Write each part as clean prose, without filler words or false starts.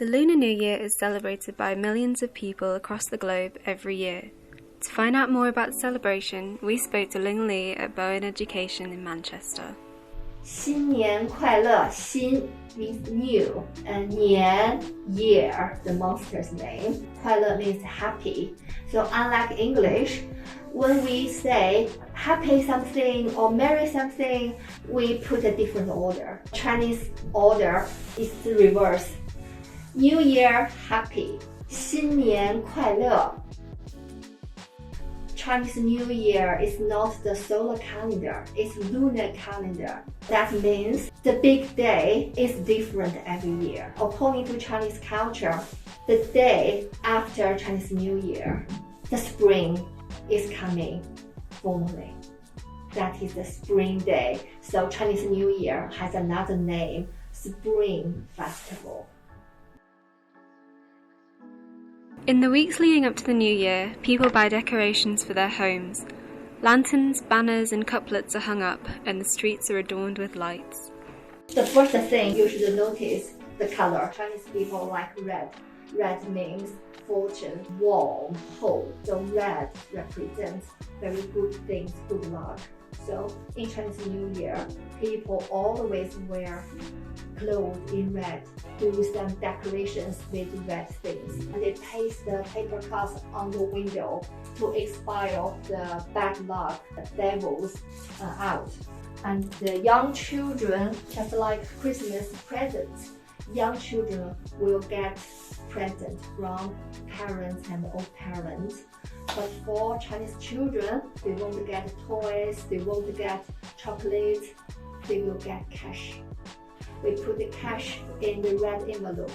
The Lunar New Year is celebrated by millions of people across the globe every year. To find out more about the celebration, we spoke to Ling Li at Bowen Education in Manchester. 新年快乐, 新 means new, and Nyan, year, the monster's name. 快乐 means happy. So unlike English, when we say happy something or merry something, we put a different order. Chinese order is the reverse. New Year, happy. 新年快乐. Chinese New Year is not the solar calendar, it's lunar calendar. That means the big day is different every year. According to Chinese culture, the day after Chinese New Year, the spring is coming formally. That is the spring day. So Chinese New Year has another name, Spring Festival. In the weeks leading up to the New Year, people buy decorations for their homes. Lanterns, banners and couplets are hung up and the streets are adorned with lights. The first thing you should notice the color. Chinese people like red. Red means fortune, warm, hope. So red represents very good things, good luck. So in Chinese New Year, people always wear clothes in red, do some decorations with red things. And they paste the paper cups on the window to expel the bad luck, the devils out. And the young children, just like Christmas presents, young children will get presents from parents and old parents. But for Chinese children, they won't get toys, they won't get chocolates, they will get cash. We put the cash in the red envelope,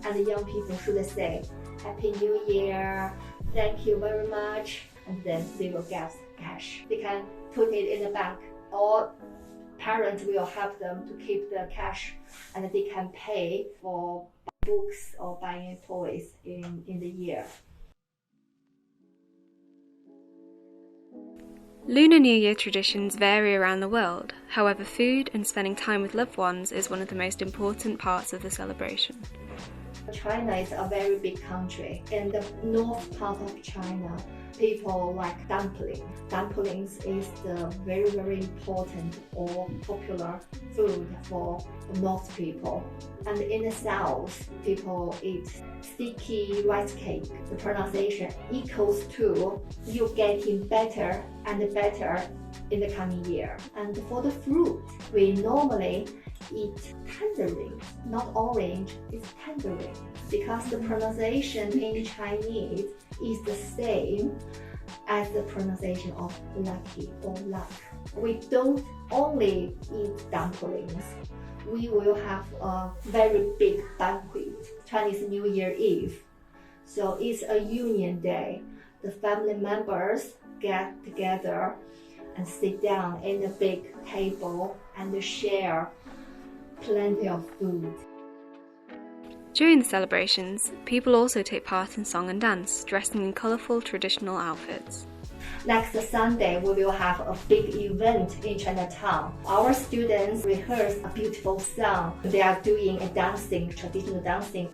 and the young people should say, Happy New Year, thank you very much, and then they will get cash. They can put it in the bank, or parents will help them to keep the cash, and they can pay for books or buying toys in the year. Lunar New Year traditions vary around the world. However, food and spending time with loved ones is one of the most important parts of the celebration. China is a very big country. In the north part of China, people like dumpling. Dumplings is the very, very important or popular food for the north people. And in the south, people eat sticky rice cake. The pronunciation equals to you getting better and better in the coming year. And for the fruit, we normally eat tangerine, not orange, it's tangerine. Because the pronunciation in Chinese is the same as the pronunciation of lucky or luck. We don't only eat dumplings. We will have a very big banquet, Chinese New Year Eve. So it's a union day. The family members get together and sit down in a big table and share plenty of food. During the celebrations, people also take part in song and dance, dressing in colourful traditional outfits. Next Sunday, we will have a big event in Chinatown. Our students rehearse a beautiful song. They are doing a dancing, traditional dancing.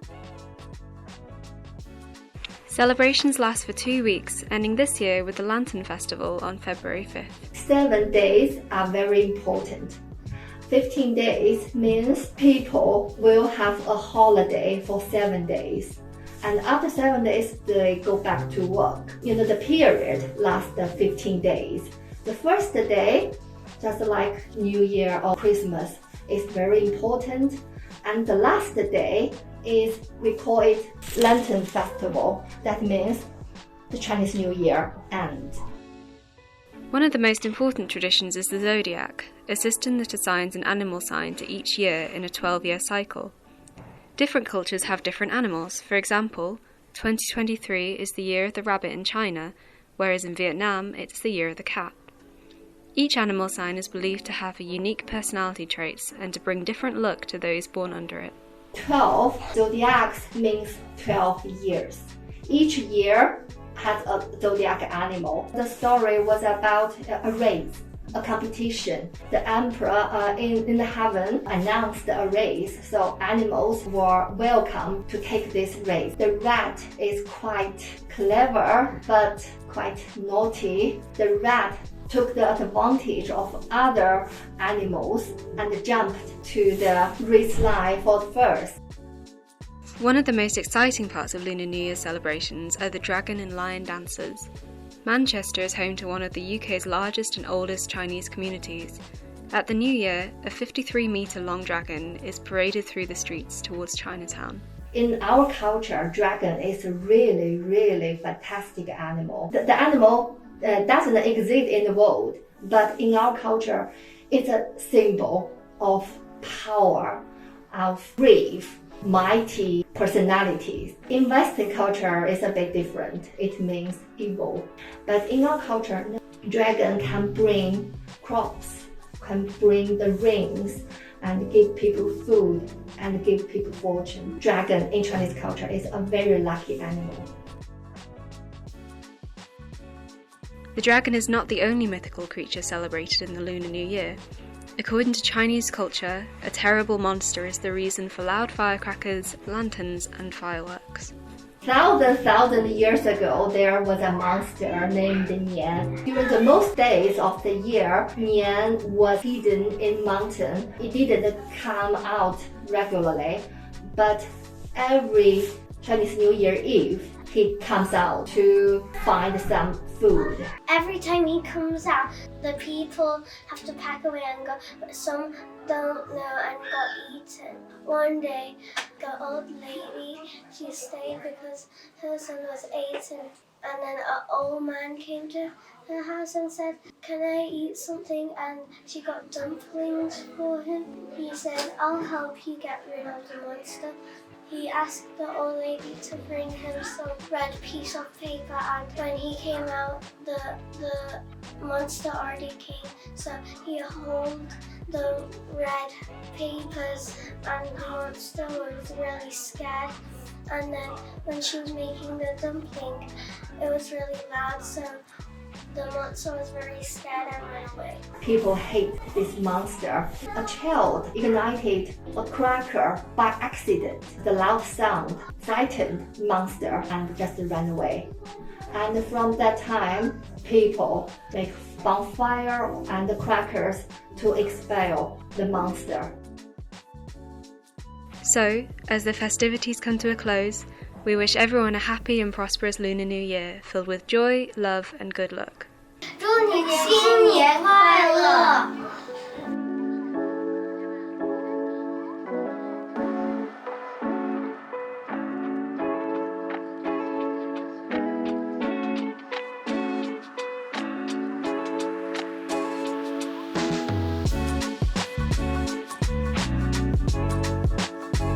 Celebrations last for 2 weeks, ending this year with the Lantern Festival on February 5th. 7 days are very important. 15 days means people will have a holiday for 7 days. And after 7 days, they go back to work. The period lasts 15 days. The first day, just like New Year or Christmas, is very important. And the last day is, we call it Lantern Festival. That means the Chinese New Year ends. One of the most important traditions is the zodiac, a system that assigns an animal sign to each year in a 12-year cycle. Different cultures have different animals. For example, 2023 is the year of the rabbit in China, whereas in Vietnam it's the year of the cat. Each animal sign is believed to have a unique personality traits and to bring different luck to those born under it. 12 zodiacs means 12 years. Each year has a zodiac animal. The story was about a race. a competition. The emperor in the heaven announced a race, so animals were welcome to take this race. The rat is quite clever but quite naughty. The rat took the advantage of other animals and jumped to the race line for first. One of the most exciting parts of Lunar New Year celebrations are the dragon and lion dances. Manchester is home to one of the UK's largest and oldest Chinese communities. At the New Year, a 53-metre long dragon is paraded through the streets towards Chinatown. In our culture, dragon is a really, really fantastic animal. The animal doesn't exist in the world, but in our culture, it's a symbol of power, of brave, mighty personalities. In Western culture, it's a bit different. It means evil. But in our culture, dragon can bring crops, can bring the rains, and give people food, and give people fortune. Dragon in Chinese culture is a very lucky animal. The dragon is not the only mythical creature celebrated in the Lunar New Year. According to Chinese culture, a terrible monster is the reason for loud firecrackers, lanterns, and fireworks. Thousand years ago, there was a monster named Nyan. During the most days of the year, Nyan was hidden in mountain. It didn't come out regularly, but every Chinese New Year Eve, he comes out to find some food. Every time he comes out, the people have to pack away and go, but some don't know and got eaten. One day, the old lady, she stayed because her son was eaten, and then an old man came to her house and said, "Can I eat something?" And she got dumplings for him. He said, "I'll help you get rid of the monster." He asked the old lady to bring him some red piece of paper, and when he came out, the monster already came. So he held the red papers, and the monster was really scared. And then when she was making the dumpling, it was really loud, so the monster was very scared and ran away. People hate this monster. A child ignited a cracker by accident. The loud sound frightened the monster and just ran away. And from that time, people make bonfire and crackers to expel the monster. So, as the festivities come to a close, we wish everyone a happy and prosperous Lunar New Year, filled with joy, love, and good luck. 祝你新年快乐！